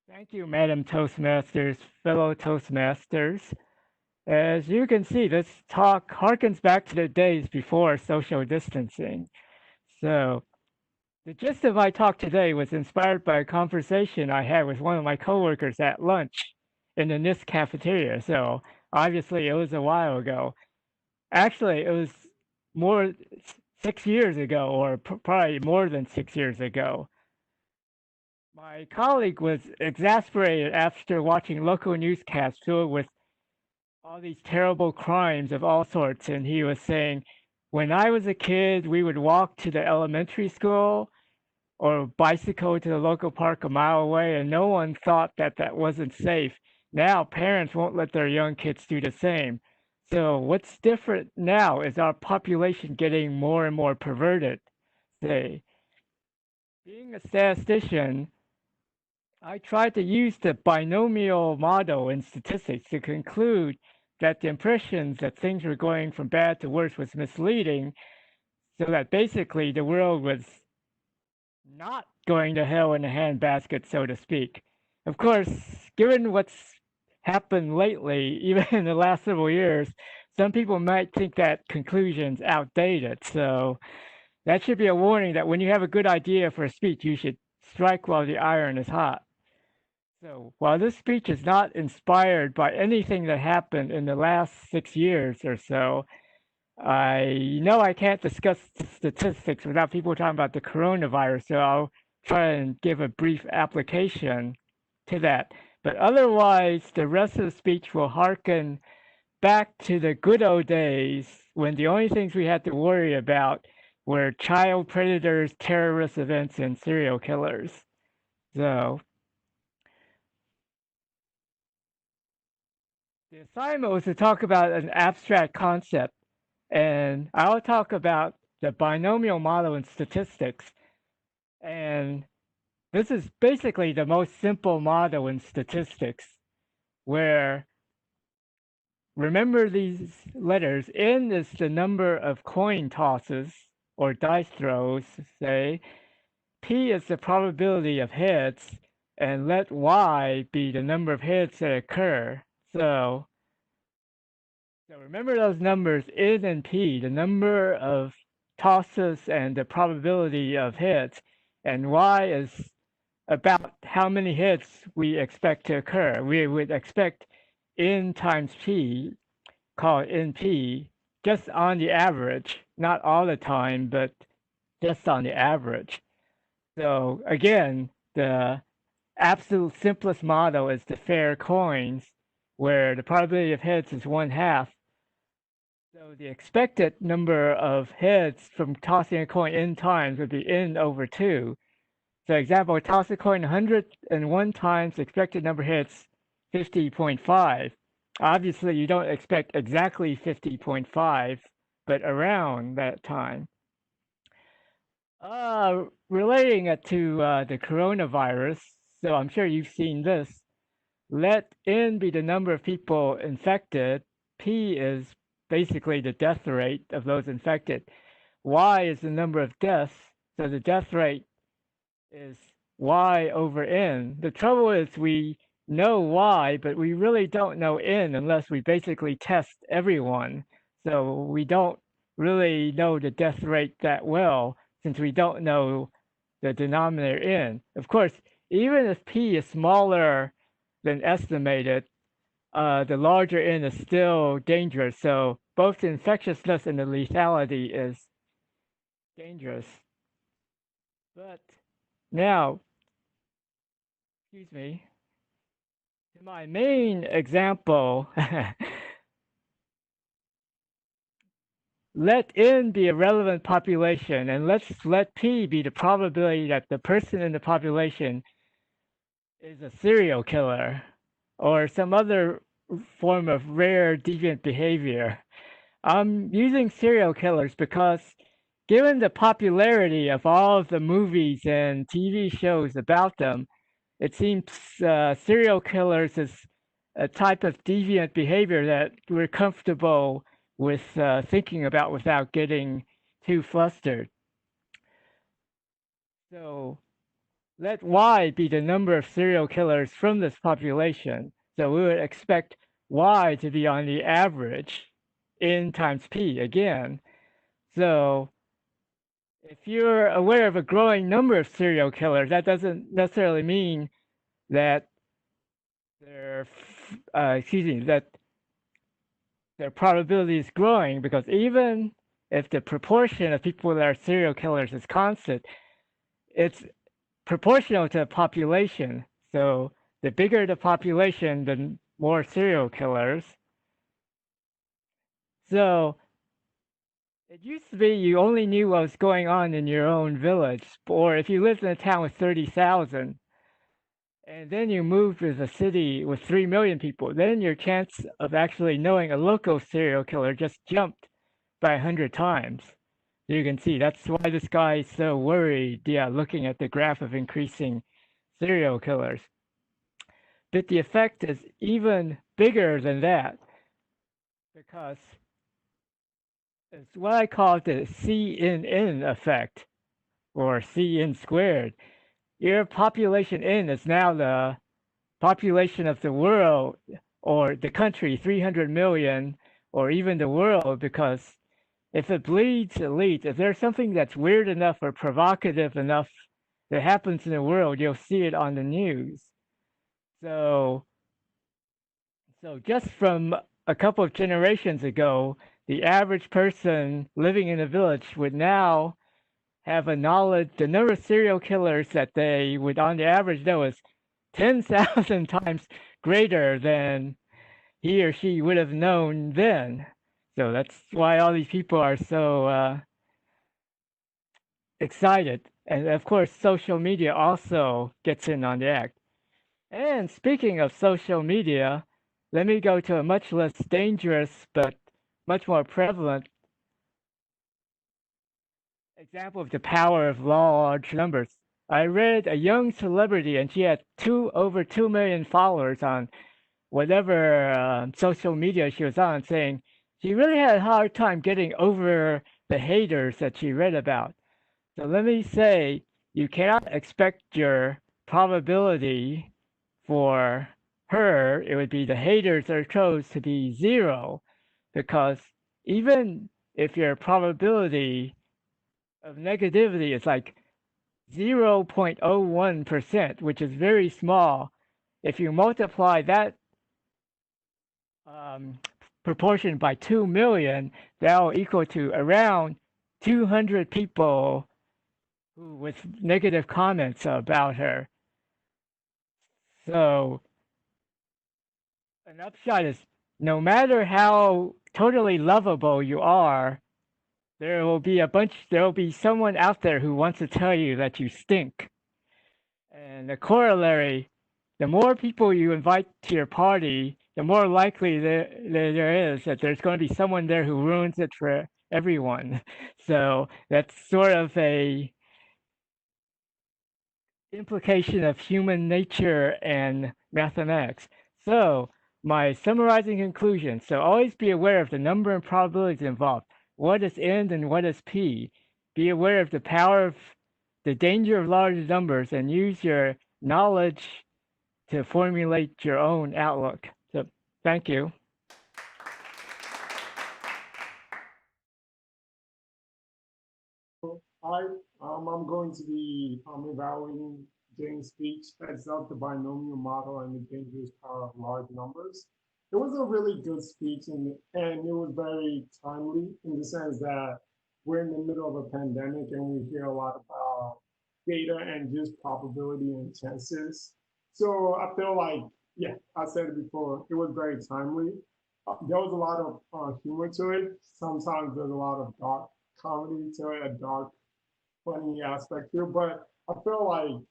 Thank you, Madam Toastmasters, fellow Toastmasters. As you can see, this talk harkens back to the days before social distancing. So, the gist of my talk today was inspired by a conversation I had with one of my coworkers at lunch in the NIST cafeteria. So, obviously, it was a while ago. Actually, it was more 6 years ago, or probably more than 6 years ago. My colleague was exasperated after watching local newscasts filled with all these terrible crimes of all sorts. And he was saying, when I was a kid, we would walk to the elementary school or bicycle to the local park a mile away, and no one thought that that wasn't safe. Now, parents won't let their young kids do the same. So, what's different now is our population getting more and more perverted. Say, being a statistician, I tried to use the binomial model in statistics to conclude that the impressions that things were going from bad to worse was misleading, so that basically the world was not going to hell in a handbasket, so to speak. Of course, given what's happened lately, even in the last several years, some people might think that conclusion's outdated. So that should be a warning that when you have a good idea for a speech, you should strike while the iron is hot. So while this speech is not inspired by anything that happened in the last 6 years or so, I know I can't discuss statistics without people talking about the coronavirus, so I'll try and give a brief application to that. But otherwise, the rest of the speech will harken back to the good old days when the only things we had to worry about were child predators, terrorist events, and serial killers. So the assignment was to talk about an abstract concept, and I'll talk about the binomial model in statistics. And this is basically the most simple model in statistics, where remember these letters. N is the number of coin tosses or dice throws, say. P is the probability of hits, and let Y be the number of hits that occur. So remember those numbers N and P, the number of tosses and the probability of hits, and Y is about how many hits we expect to occur. We would expect N times P, call it NP, just on the average, not all the time, but just on the average. So again, the absolute simplest model is the fair coins, where the probability of hits is 1/2. So the expected number of heads from tossing a coin n times would be n over 2. So example, toss a coin 101 times, expected number hits 50.5. Obviously, you don't expect exactly 50.5, but around that time. Relating it to the coronavirus, so I'm sure you've seen this. Let n be the number of people infected. P is basically the death rate of those infected. Y is the number of deaths, so the death rate is Y over N. The trouble is we know Y, but we really don't know N unless we basically test everyone. So we don't really know the death rate that well since we don't know the denominator N. Of course, even if P is smaller than estimated, the larger N is still dangerous. So both the infectiousness and the lethality is dangerous. But now, excuse me, to my main example, let N be a relevant population, and let's let P be the probability that the person in the population is a serial killer or some other form of rare deviant behavior. I'm using serial killers because given the popularity of all of the movies and TV shows about them, it seems serial killers is a type of deviant behavior that we're comfortable with thinking about without getting too flustered. So let y be the number of serial killers from this population. So we would expect y to be on the average n times p again. So if you're aware of a growing number of serial killers, that doesn't necessarily mean that that their probability is growing, because even if the proportion of people that are serial killers is constant, it's proportional to the population. So the bigger the population, the more serial killers. So it used to be you only knew what was going on in your own village, or if you lived in a town with 30,000, and then you moved to a city with 3 million people, then your chance of actually knowing a local serial killer just jumped by 100 times. You can see that's why this guy is so worried, yeah, looking at the graph of increasing serial killers. But the effect is even bigger than that, because it's what I call the CNN effect, or CN squared. Your population N is now the population of the world, or the country, 300 million, or even the world, because if it bleeds, it leads. If there's something that's weird enough or provocative enough that happens in the world, you'll see it on the news. So, so just from a couple of generations ago, the average person living in a village would now have a knowledge, the number of serial killers that they would on the average know is 10,000 times greater than he or she would have known then. So that's why all these people are so excited. And of course, social media also gets in on the act. And speaking of social media, let me go to a much less dangerous but much more prevalent example of the power of large numbers. I read a young celebrity, and she had over 2 million followers on whatever social media she was on, saying she really had a hard time getting over the haters that she read about. So let me say, you cannot expect your probability for her, it would be the haters or trolls, to be zero, because even if your probability of negativity is like 0.01%, which is very small, if you multiply that um, proportion by 2 million, that will equal to around 200 people who with negative comments about her. So an upshot is, no matter how totally lovable you are, there will be someone out there who wants to tell you that you stink. And the corollary, the more people you invite to your party, the more likely there is that there's going to be someone there who ruins it for everyone. So that's sort of a implication of human nature and mathematics. So my summarizing conclusion, so always be aware of the number and probabilities involved. What is n and what is p? Be aware of the power of the danger of large numbers, and use your knowledge to formulate your own outlook. So thank you. Hi, I'm going to be evaluating James' speech heads up the binomial model and the dangerous power of large numbers. It was a really good speech, and it was very timely in the sense that we're in the middle of a pandemic and we hear a lot about data and just probability and chances. So I feel like, yeah, I said it before, it was very timely. There was a lot of humor to it. Sometimes there's a lot of dark comedy to it, a dark funny aspect here, but I feel like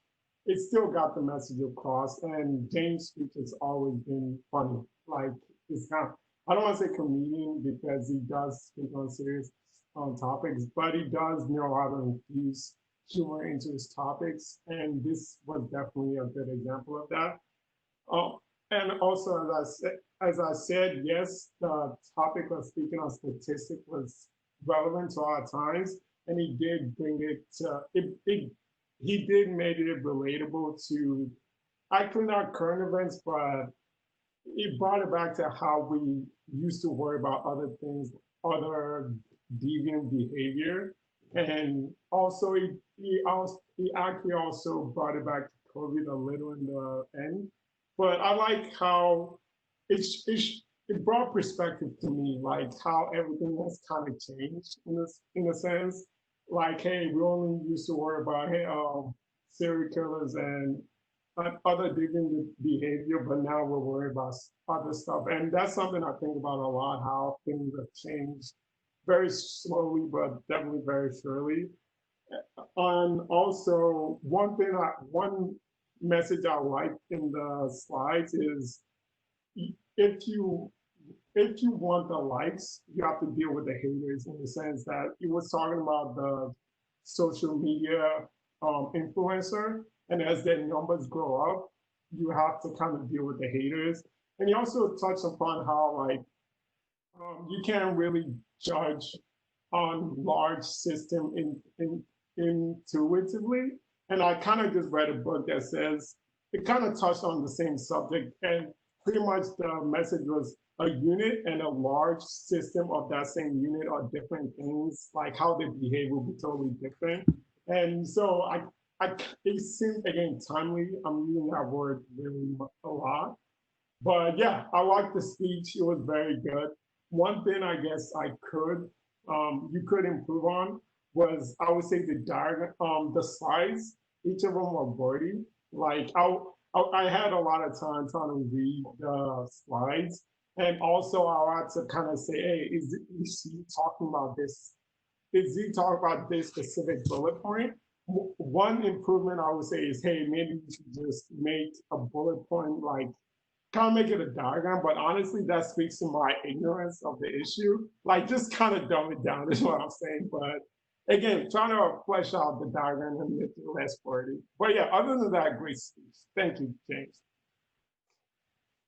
it still got the message across. And James' speech has always been funny. Like it's not, I don't want to say comedian because he does speak on serious topics, but he does know how to infuse humor into his topics. And this was definitely a good example of that. Um, and also, as I said, yes, the topic of speaking on statistics was relevant to our times, and he did bring it to it. he did make it relatable to actually not current events, but it brought it back to how we used to worry about other things, other deviant behavior, and also he actually also brought it back to COVID a little in the end. But I like how it brought perspective to me, like how everything has kind of changed in a sense. Like, hey, we only used to worry about hey, serial killers and other deviant behavior, but now we're worried about other stuff. And that's something I think about a lot, how things have changed very slowly, but definitely very surely. And also, one message I like in the slides is if you if you want the likes, you have to deal with the haters in the sense that he was talking about the social media influencer, and as their numbers grow up, you have to kind of deal with the haters. And he also touched upon how like you can't really judge on large system intuitively. And I kind of just read a book that says it kind of touched on the same subject, and pretty much the message was a unit and a large system of that same unit are different things, like how they behave will be totally different. And so it seems again timely. I'm using that word really a lot, but yeah, I liked the speech. It was very good. One thing I guess you could improve on was I would say the diagram, the slides. Each of them were wordy. Like I had a lot of time trying to read the slides, and also I had to kind of say, hey, is he talking about this? Is he talking about this specific bullet point? One improvement I would say is, hey, maybe you should just make a bullet point like kind of make it a diagram, but honestly, that speaks to my ignorance of the issue. Like, just kind of dumb it down is what I'm saying. But again, trying to flesh out the diagram and make it less wordy. But yeah, other than that, great speech. Thank you, James.